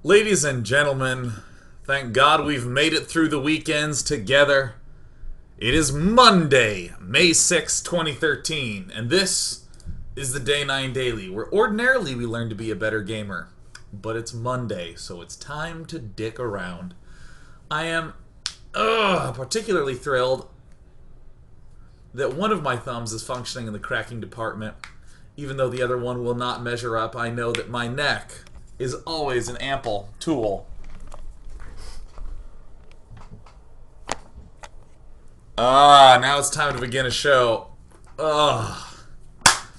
Ladies and gentlemen, thank God we've made it through the weekends together. It is Monday, May 6th, 2013, and this is the Day 9 Daily, where ordinarily we learn to be a better gamer. But it's Monday, so it's time to dick around. I am particularly thrilled that one of my thumbs is functioning in the cracking department. Even though the other one will not measure up, I know that my neck is always an ample tool. Now it's time to begin a show.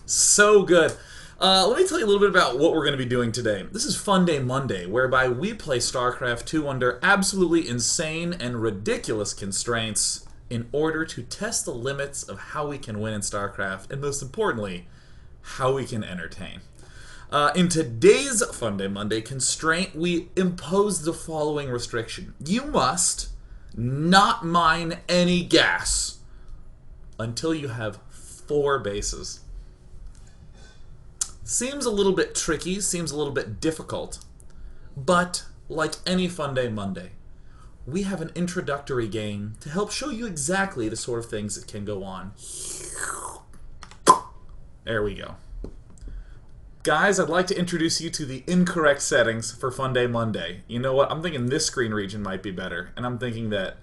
So good. Let me tell you a little bit about what we're going to be doing today. This is Funday Monday, whereby we play StarCraft 2 under absolutely insane and ridiculous constraints in order to test the limits of how we can win in StarCraft, and most importantly, how we can entertain. In today's Funday Monday constraint, we impose the following restriction. You must not mine any gas until you have 4 bases. Seems a little bit tricky, seems a little bit difficult, but like any Funday Monday, we have an introductory game to help show you exactly the sort of things that can go on. There we go. Guys, I'd like to introduce you to the incorrect settings for Funday Monday. You know what? I'm thinking this screen region might be better, and I'm thinking that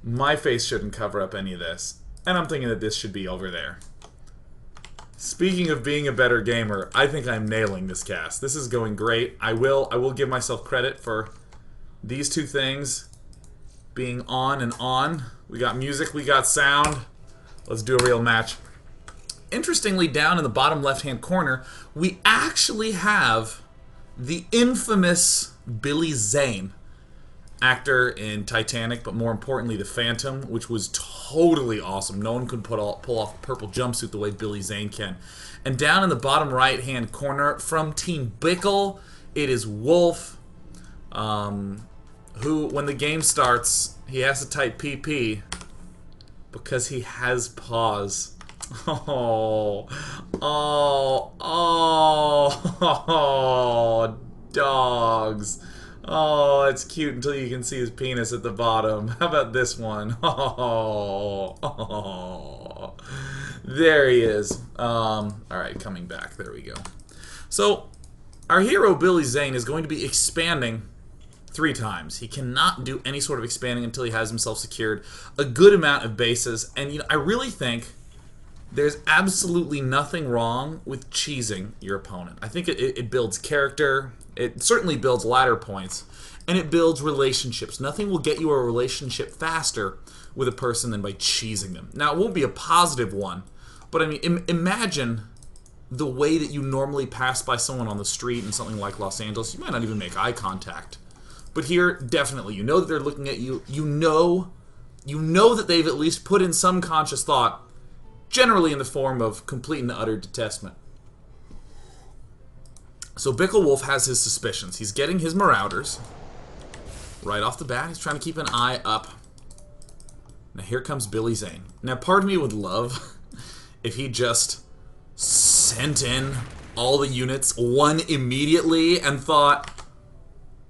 my face shouldn't cover up any of this, and I'm thinking that this should be over there. Speaking of being a better gamer, I think I'm nailing this cast. This is going great. I will give myself credit for these two things being on and on. We got music, we got sound. Let's do a real match. Interestingly, down in the bottom left-hand corner, we actually have the infamous Billy Zane, actor in Titanic, but more importantly, The Phantom, which was totally awesome. No one could pull off a purple jumpsuit the way Billy Zane can. And down in the bottom right-hand corner, from Team Bickle, it is Wolf, who, when the game starts, he has to type PP because he has paws. Dogs. Oh, it's cute until you can see his penis at the bottom. How about this one? There he is. Alright, coming back. There we go. So, our hero, Billy Zane, is going to be expanding 3 times. He cannot do any sort of expanding until he has himself secured a good amount of bases. And I really think there's absolutely nothing wrong with cheesing your opponent. I think it builds character, it certainly builds ladder points, and it builds relationships. Nothing will get you a relationship faster with a person than by cheesing them. Now, it won't be a positive one, but I mean, imagine the way that you normally pass by someone on the street in something like Los Angeles. You might not even make eye contact. But here, definitely, you know that they're looking at you. You know that they've at least put in some conscious thought, generally in the form of complete and utter detestment. So Bickle Wolf has his suspicions. He's getting his Marauders right off the bat. He's trying to keep an eye up. Now here comes Billy Zane. Now part of me would love if he just sent in all the units, one immediately, and thought,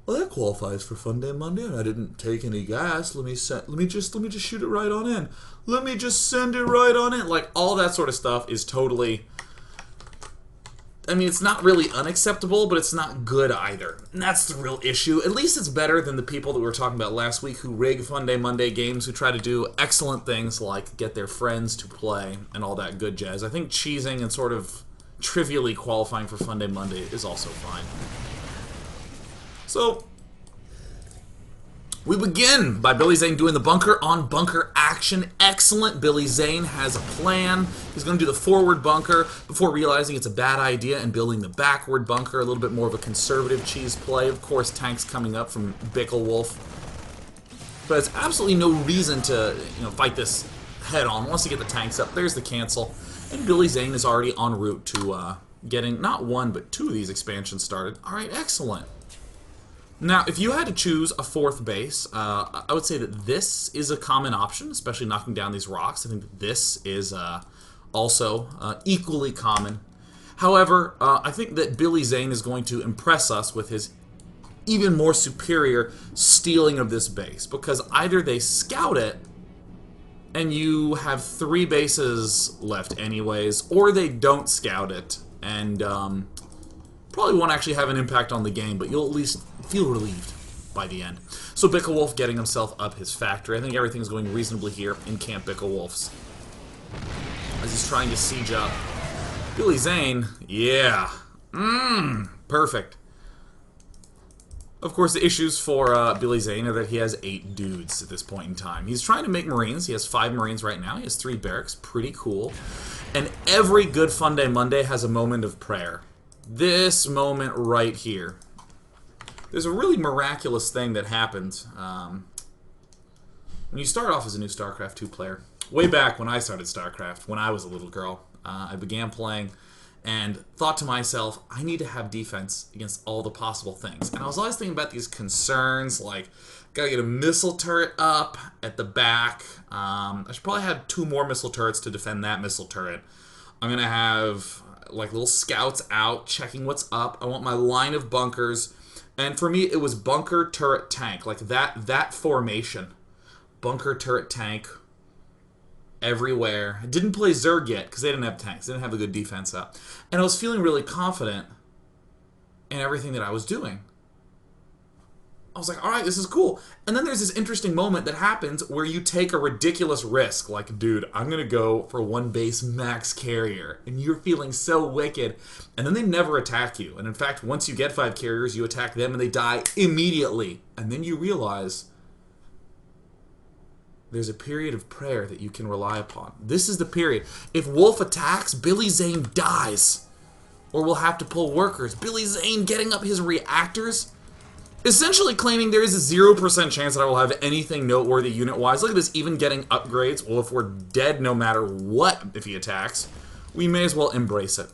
well, that qualifies for Funday Monday, and I didn't take any gas. Let me just shoot it right on in. Let me just send it right on in. Like, all that sort of stuff is totally, I mean, it's not really unacceptable, but it's not good either. And that's the real issue. At least it's better than the people that we were talking about last week who rig Funday Monday games, who try to do excellent things like get their friends to play and all that good jazz. I think cheesing and sort of trivially qualifying for Funday Monday is also fine. So, we begin by Billy Zane doing the bunker-on-bunker action. Excellent. Billy Zane has a plan. He's going to do the forward bunker before realizing it's a bad idea and building the backward bunker, a little bit more of a conservative cheese play. Of course, tanks coming up from Bickle Wolf. But there's absolutely no reason to fight this head-on. Once you get the tanks up, there's the cancel. And Billy Zane is already en route to getting not 1, but 2 of these expansions started. Alright, excellent. Now, if you had to choose a 4th base, I would say that this is a common option, especially knocking down these rocks. I think that this is also equally common. However, I think that Billy Zane is going to impress us with his even more superior stealing of this base, because either they scout it and you have 3 bases left anyways, or they don't scout it and probably won't actually have an impact on the game, but you'll at least feel relieved by the end. So Bicklewolf getting himself up his factory. I think everything's going reasonably here in Camp Bicklewolf's as he's trying to siege up Billy Zane. Yeah. Perfect. Of course, the issues for Billy Zane are that he has 8 dudes at this point in time. He's trying to make Marines. He has 5 Marines right now. He has 3 barracks. Pretty cool. And every good Funday Monday has a moment of prayer. This moment right here. There's a really miraculous thing that happens when you start off as a new StarCraft 2 player. Way back when I started StarCraft, when I was a little girl, I began playing and thought to myself, I need to have defense against all the possible things. And I was always thinking about these concerns, like, gotta get a missile turret up at the back. I should probably have 2 more missile turrets to defend that missile turret. I'm gonna have, like, little scouts out checking what's up. I want my line of bunkers. And for me, it was bunker, turret, tank. Like, that formation. Bunker, turret, tank. Everywhere. I didn't play Zerg yet because they didn't have tanks. They didn't have a good defense up. And I was feeling really confident in everything that I was doing. I was like, alright, this is cool. And then there's this interesting moment that happens where you take a ridiculous risk. Like, dude, I'm going to go for 1 base max carrier. And you're feeling so wicked. And then they never attack you. And in fact, once you get 5 carriers, you attack them and they die immediately. And then you realize there's a period of prayer that you can rely upon. This is the period. If Wolf attacks, Billy Zane dies. Or we'll have to pull workers. Billy Zane getting up his reactors, essentially claiming there is a 0% chance that I will have anything noteworthy unit-wise. Look at this, even getting upgrades. Well, if we're dead no matter what if he attacks, we may as well embrace it.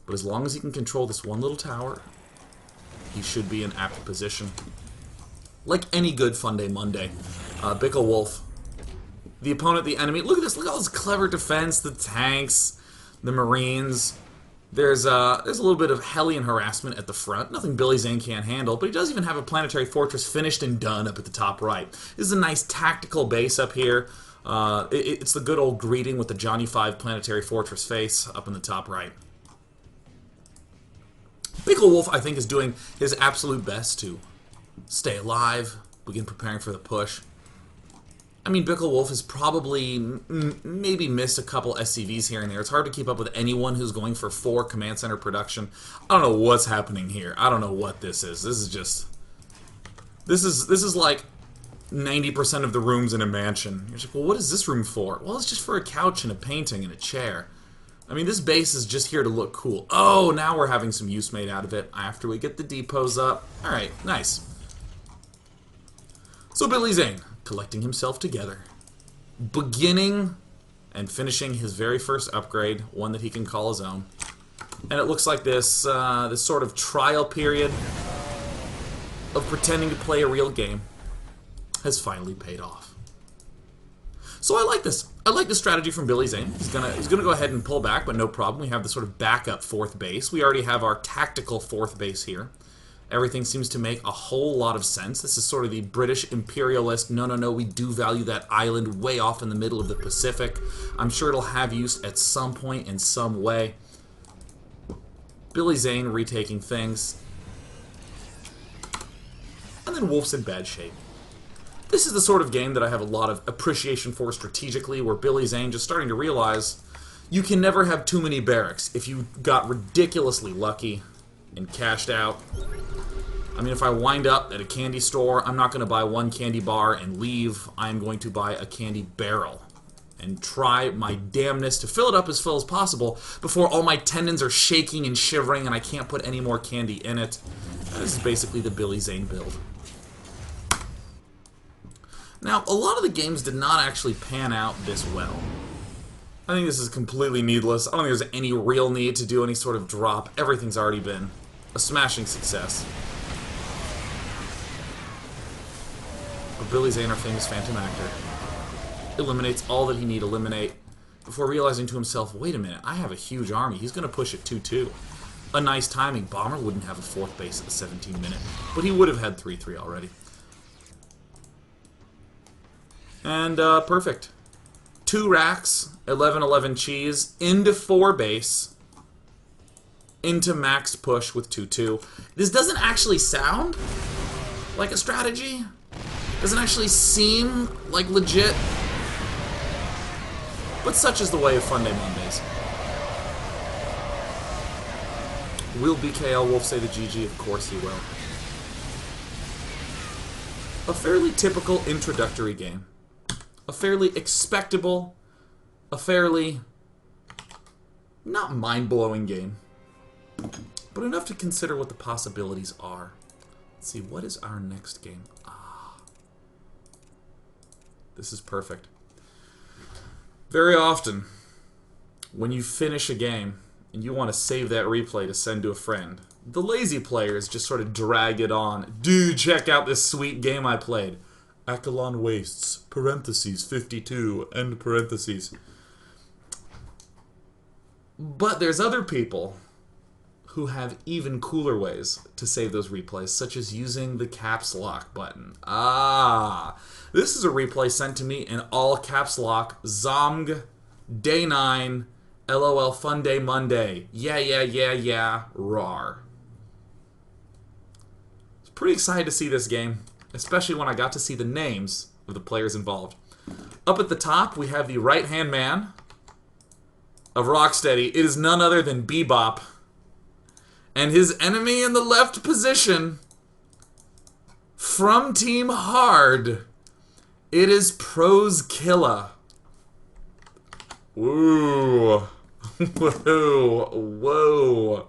But as long as he can control this one little tower, he should be in apt position. Like any good Funday Monday. Bicklewolf, the opponent, the enemy. Look at this. Look at all this clever defense. The tanks, the Marines. There's a little bit of Hellion harassment at the front. Nothing Billy Zane can't handle, but he does even have a planetary fortress finished and done up at the top right. This is a nice tactical base up here. It's the good old greeting with the Johnny 5 planetary fortress face up in the top right. Bicklewolf, I think, is doing his absolute best to stay alive, begin preparing for the push. I mean, Bicklewolf has probably maybe missed a couple SCVs here and there. It's hard to keep up with anyone who's going for 4 command center production. I don't know what's happening here. I don't know what this is. This is just... This is like 90% of the rooms in a mansion. You're like, well, what is this room for? Well, it's just for a couch and a painting and a chair. I mean, this base is just here to look cool. Oh, now we're having some use made out of it after we get the depots up. Alright, nice. So Billy Zane, collecting himself together, beginning and finishing his very first upgrade, one that he can call his own. And it looks like this this sort of trial period of pretending to play a real game has finally paid off. So I like this. I like the strategy from Billy Zane. He's gonna go ahead and pull back, but no problem. We have the sort of backup 4th base. We already have our tactical 4th base here. Everything seems to make a whole lot of sense. This is sort of the British imperialist, no, we do value that island way off in the middle of the Pacific. I'm sure it'll have use at some point in some way. Billy Zane retaking things. And then Wolf's in bad shape. This is the sort of game that I have a lot of appreciation for strategically, where Billy Zane just starting to realize you can never have too many barracks. If you got ridiculously lucky and cashed out, I mean, if I wind up at a candy store, I'm not going to buy 1 candy bar and leave. I'm going to buy a candy barrel and try my damnness to fill it up as full as possible before all my tendons are shaking and shivering and I can't put any more candy in it. This is basically the Billy Zane build. Now, a lot of the games did not actually pan out this well. I think this is completely needless. I don't think there's any real need to do any sort of drop. Everything's already been a smashing success. But Billy Zane, our famous Phantom actor, eliminates all that he need eliminate before realizing to himself, wait a minute, I have a huge army. He's going to push it 2-2. a nice timing. Bomber wouldn't have a fourth base at the 17th minute, but he would have had 3-3 already. And perfect. 2 racks, 11-11 cheese, into 4 base, into max push with 2-2. This doesn't actually sound like a strategy. Doesn't actually seem like legit. But such is the way of Funday Mondays. Will BKL Wolf say the GG? Of course he will. A fairly typical introductory game. A fairly expectable, a fairly not mind-blowing game, but enough to consider what the possibilities are. Let's see, what is our next game? This is perfect. Very often, when you finish a game and you want to save that replay to send to a friend, the lazy players just sort of drag it on. Dude, check out this sweet game I played. Acheron Wastes, parentheses, 52, end parentheses. But there's other people who have even cooler ways to save those replays, such as using the caps lock button. This is a replay sent to me in all caps lock. Zomg, day 9, LOL Funday Monday. Yeah, rar. I was pretty excited to see this game, especially when I got to see the names of the players involved. Up at the top, we have the right-hand man of Rocksteady. It is none other than Bebop. And his enemy in the left position, from Team Hard, it is Prozkilla. Woo. Whoa.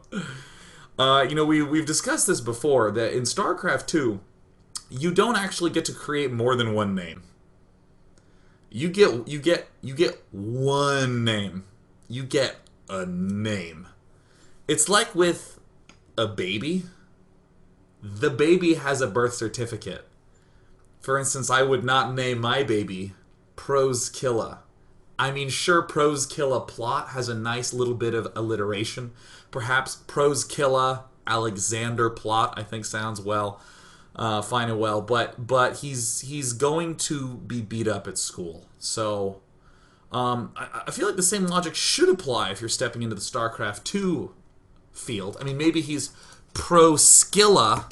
You know, we've discussed this before, that in StarCraft 2, you don't actually get to create more than one name. You get one name. You get a name. It's like with a baby. The baby has a birth certificate. For instance, I would not name my baby Prozkilla. I mean, sure, Prozkilla plot has a nice little bit of alliteration. Perhaps Prozkilla Alexander plot, I think sounds well. Fine and well, but he's going to be beat up at school. So I feel like the same logic should apply if you're stepping into the StarCraft 2 field. I mean, maybe he's Prozkilla,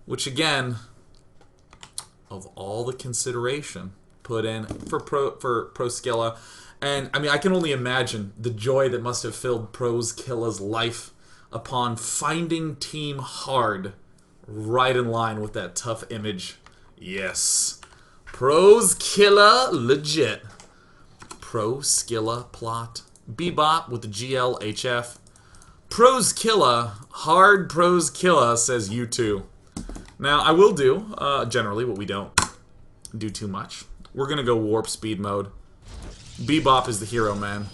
which again, of all the consideration put in for Prozkilla, and I mean, I can only imagine the joy that must have filled Prozkilla's life upon finding Team Hard right in line with that tough image. Yes. Prozkilla legit. Prozkilla plot. Bebop with the GLHF. Prozkilla, hard Prozkilla, says you too. Now, I will do, generally, what we don't do too much. We're going to go warp speed mode. Bebop is the hero, man.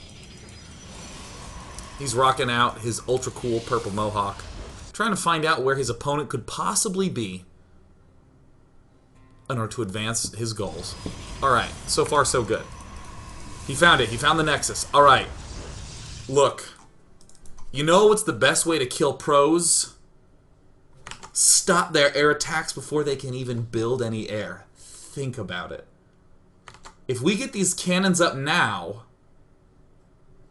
He's rocking out his ultra cool purple mohawk, trying to find out where his opponent could possibly be in order to advance his goals. Alright, so far so good. He found it. He found the Nexus. Alright. Look. You know what's the best way to kill pros? Stop their air attacks before they can even build any air. Think about it. If we get these cannons up now,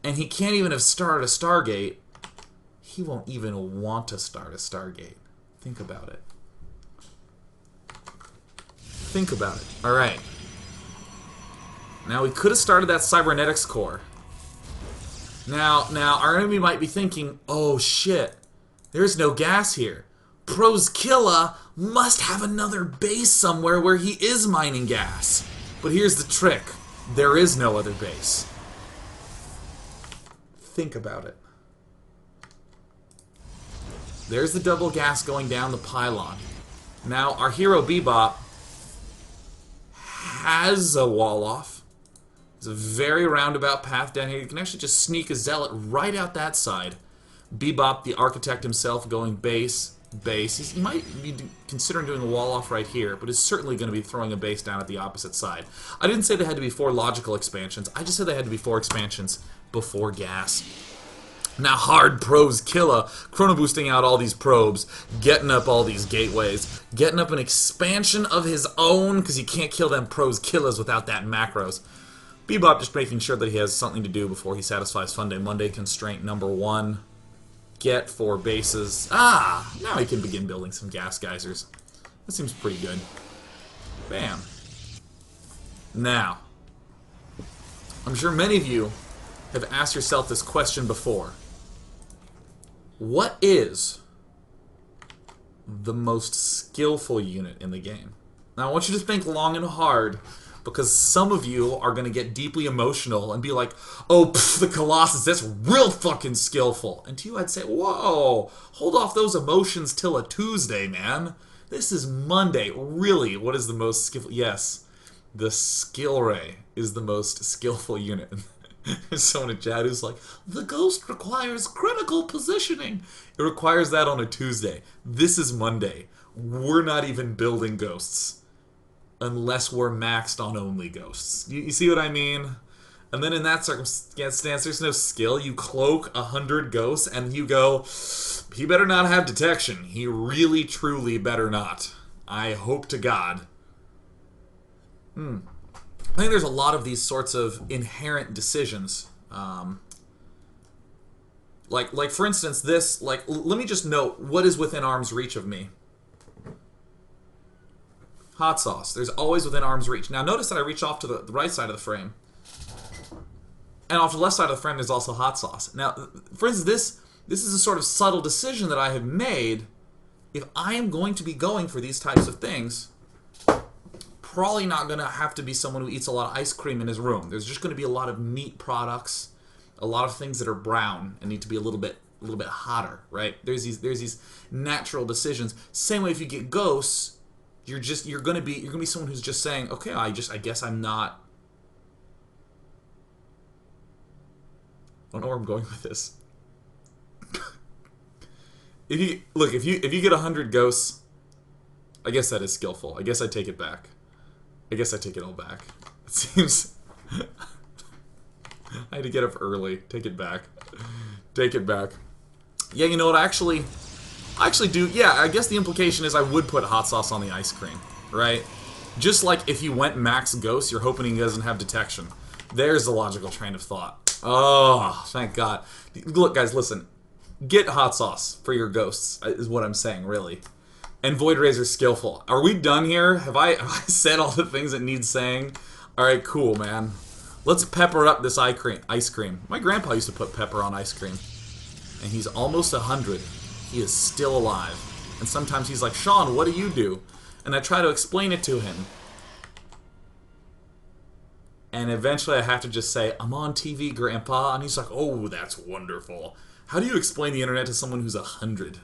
and he can't even have started a Stargate, he won't even want to start a Stargate. Think about it. Think about it. Alright. Now, we could have started that cybernetics core. Now, our enemy might be thinking, oh shit, there's no gas here. Prozkilla must have another base somewhere where he is mining gas. But here's the trick. There is no other base. Think about it. There's the double gas going down the pylon. Now, our hero Bebop has a wall off. It's a very roundabout path down here. You can actually just sneak a zealot right out that side. Bebop, the architect himself, going base. He might be considering doing a wall off right here, but is certainly going to be throwing a base down at the opposite side. I didn't say they had to be 4 logical expansions. I just said they had to be 4 expansions before gas. Now hard probes killer, chrono boosting out all these probes, getting up all these gateways, getting up an expansion of his own, because you can't kill them probes killers without that macros. Bebop just making sure that he has something to do before he satisfies Funday Monday constraint number 1. Get 4 bases. Ah! Now he can begin building some gas geysers. That seems pretty good. Bam. Now, I'm sure many of you have asked yourself this question before. What is the most skillful unit in the game? Now, I want you to think long and hard, because some of you are going to get deeply emotional and be like, oh, pff, the Colossus, that's real fucking skillful. And to you, I'd say, whoa, hold off those emotions till a Tuesday, man. This is Monday. Really, what is the most skillful? Yes, the Skill Ray is the most skillful unit. There's someone in chat who's like, the Ghost requires critical positioning. It requires that on a Tuesday. This is Monday. We're not even building ghosts unless we're maxed on only ghosts. You see what I mean? And then in that circumstance, there's no skill. You cloak 100 ghosts and you go, he better not have detection. He really, truly better not. I hope to God. I think there's a lot of these sorts of inherent decisions. Like for instance, this, let me just note what is within arm's reach of me. Hot sauce. There's always within arm's reach. Now notice that I reach off to the right side of the frame. And off the left side of the frame there's also hot sauce. Now, for instance, this is a sort of subtle decision that I have made. If I am going to be going for these types of things, probably not going to have to be someone who eats a lot of ice cream in his room. There's just going to be a lot of meat products, a lot of things that are brown and need to be a little bit hotter, right? There's these natural decisions. Same way if you get ghosts, you're going to be someone who's just saying, okay, I guess I'm not. I don't know where I'm going with this. If you get 100 ghosts, I guess that is skillful. I guess I take it back. I guess I take it all back. It seems I had to get up early. Take it back. Take it back. Yeah, you know what? I actually do. Yeah, I guess the implication is I would put hot sauce on the ice cream, right? Just like if you went max ghost, you're hoping he doesn't have detection. There's the logical train of thought. Oh, thank God. Look, guys, listen. Get hot sauce for your ghosts, is what I'm saying, really. And Void Razor's skillful. Are we done here? Have I said all the things that need saying? Alright, cool, man. Let's pepper up this ice cream. My grandpa used to put pepper on ice cream. And he's almost 100. He is still alive. And sometimes he's like, Sean, what do you do? And I try to explain it to him. And eventually I have to just say, I'm on TV, Grandpa. And he's like, oh, that's wonderful. How do you explain the internet to someone who's 100?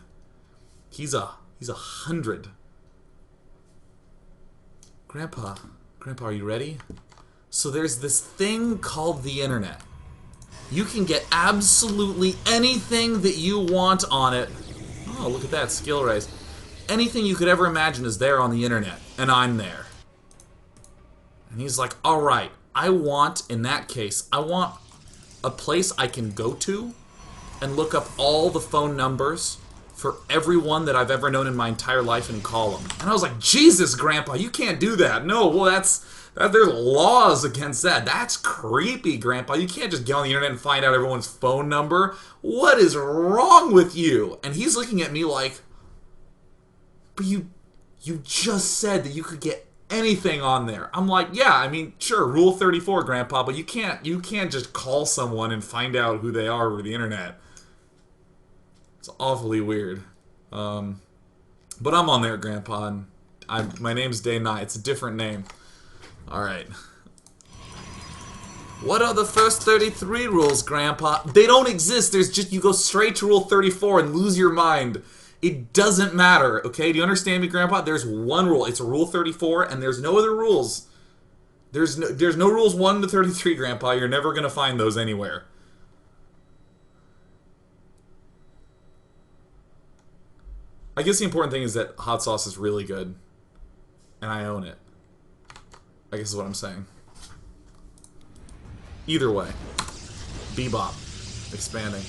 He's 100. Grandpa, are you ready? So there's this thing called the internet. You can get absolutely anything that you want on it. Oh, look at that, skill raise. Anything you could ever imagine is there on the internet, and I'm there. And he's like, alright, in that case, I want a place I can go to and look up all the phone numbers for everyone that I've ever known in my entire life and call them. And I was like, Jesus, Grandpa, you can't do that. No, well, there's laws against that. That's creepy, Grandpa. You can't just get on the internet and find out everyone's phone number. What is wrong with you? And he's looking at me like, but you just said that you could get anything on there. I'm like, yeah, I mean, sure, Rule 34, Grandpa, but you can't just call someone and find out who they are over the internet. It's awfully weird. But I'm on there, Grandpa, and my name's Day Night. It's a different name. Alright. What are the first 33 rules, Grandpa? They don't exist. There's just, you go straight to Rule 34 and lose your mind. It doesn't matter, okay? Do you understand me, Grandpa? There's one rule. It's a Rule 34, and there's no other rules. There's no rules 1 to 33, Grandpa. You're never going to find those anywhere. I guess the important thing is that hot sauce is really good. And I own it. I guess is what I'm saying. Either way. Bebop. Expanding.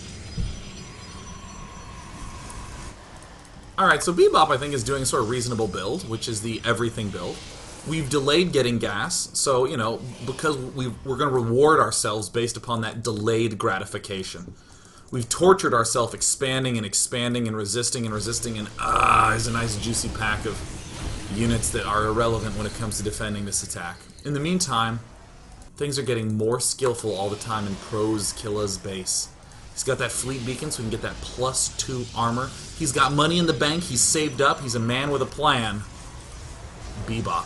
Alright, so Bebop, I think, is doing a sort of reasonable build, which is the everything build. We've delayed getting gas, so, you know, because we're going to reward ourselves based upon that delayed gratification. We've tortured ourselves expanding and expanding and resisting, and there's a nice juicy pack of units that are irrelevant when it comes to defending this attack. In the meantime, things are getting more skillful all the time in Pro's Killa's base. He's got that fleet beacon so he can get that +2 armor. He's got money in the bank, he's saved up, he's a man with a plan. Bebop.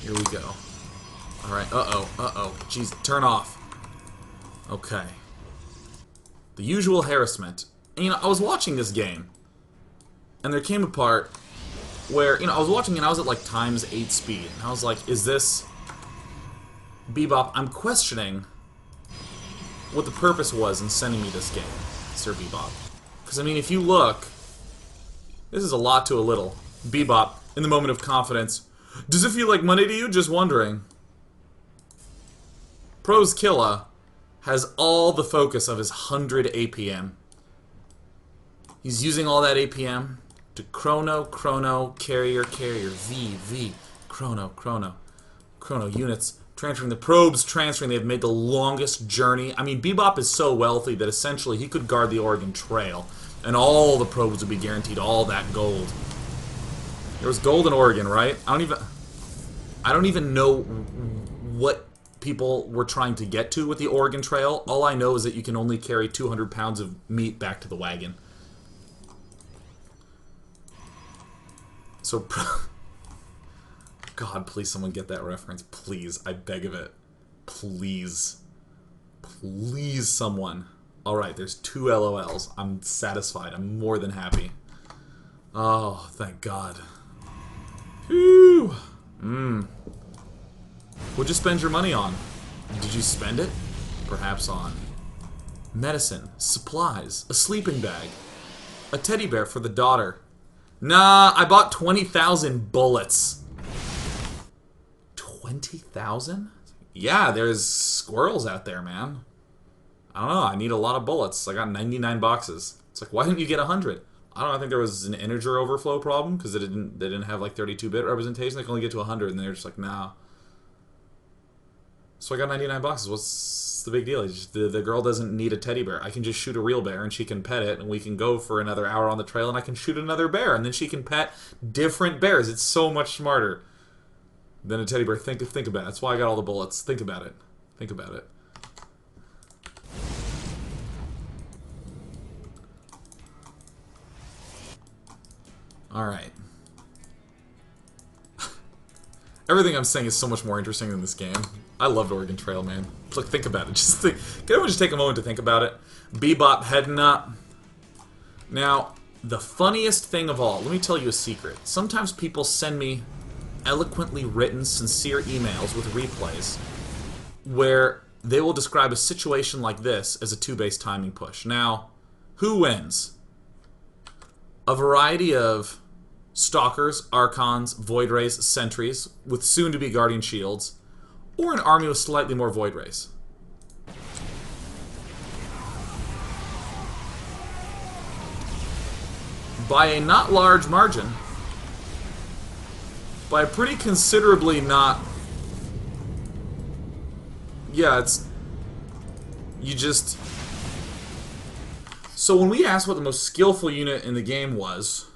Here we go. Alright, uh-oh. Jeez, turn off. Okay. The usual harassment. And, you know, I was watching this game, and there came a part where, you know, I was watching and I was at, like, ×8 speed. And I was like, is this Bebop? I'm questioning what the purpose was in sending me this game, Sir Bebop. Because, I mean, if you look, this is a lot to a little. Bebop, in the moment of confidence, does it feel like money to you? Just wondering. Pro's Killa has all the focus of his 100 APM. He's using all that APM to chrono, carrier, V, chrono, units, transferring the probes, they've made the longest journey. I mean, Bebop is so wealthy that essentially he could guard the Oregon Trail, and all the probes would be guaranteed all that gold. There was gold in Oregon, right? I don't even know what people were trying to get to with the Oregon Trail. All I know is that you can only carry 200 pounds of meat back to the wagon. So, God, please someone get that reference. Please, I beg of it. Please. Please, someone. Alright, there's 2 LOLs. I'm satisfied. I'm more than happy. Oh, thank God. Whew. What'd you spend your money on? Did you spend it? Perhaps on medicine, supplies, a sleeping bag, a teddy bear for the daughter. Nah, I bought 20,000 bullets. 20,000? Yeah, there's squirrels out there, man. I don't know, I need a lot of bullets. I got 99 boxes. It's like, why didn't you get 100? I don't know, I think there was an integer overflow problem, because they didn't have, like, 32-bit representation. They can only get to 100, and they're just like, nah. So I got 99 boxes. What's the big deal? The girl doesn't need a teddy bear. I can just shoot a real bear, and she can pet it, and we can go for another hour on the trail, and I can shoot another bear, and then she can pet different bears. It's so much smarter than a teddy bear. Think about it. That's why I got all the bullets. Think about it. Think about it. Alright. Everything I'm saying is so much more interesting than this game. I loved Oregon Trail, man. Look, think about it. Can everyone just take a moment to think about it? Bebop heading up. Now, the funniest thing of all, let me tell you a secret. Sometimes people send me eloquently written, sincere emails with replays where they will describe a situation like this as a 2-base timing push. Now, who wins? A variety of Stalkers, Archons, Void Rays, Sentries, with soon-to-be Guardian Shields, or an army with slightly more Void Rays. By a not large margin, by a pretty considerably not... Yeah, it's... You just... So when we asked what the most skillful unit in the game was,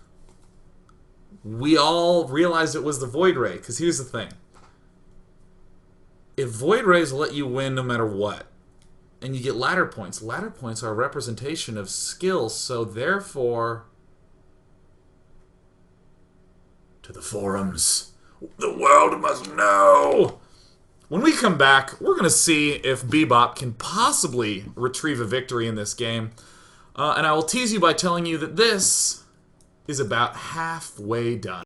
we all realized it was the Void Ray, because here's the thing. If Void Rays let you win no matter what, and you get ladder points are a representation of skills, so therefore... To the forums. The world must know! When we come back, we're going to see if Bebop can possibly retrieve a victory in this game. And I will tease you by telling you that this is about halfway done.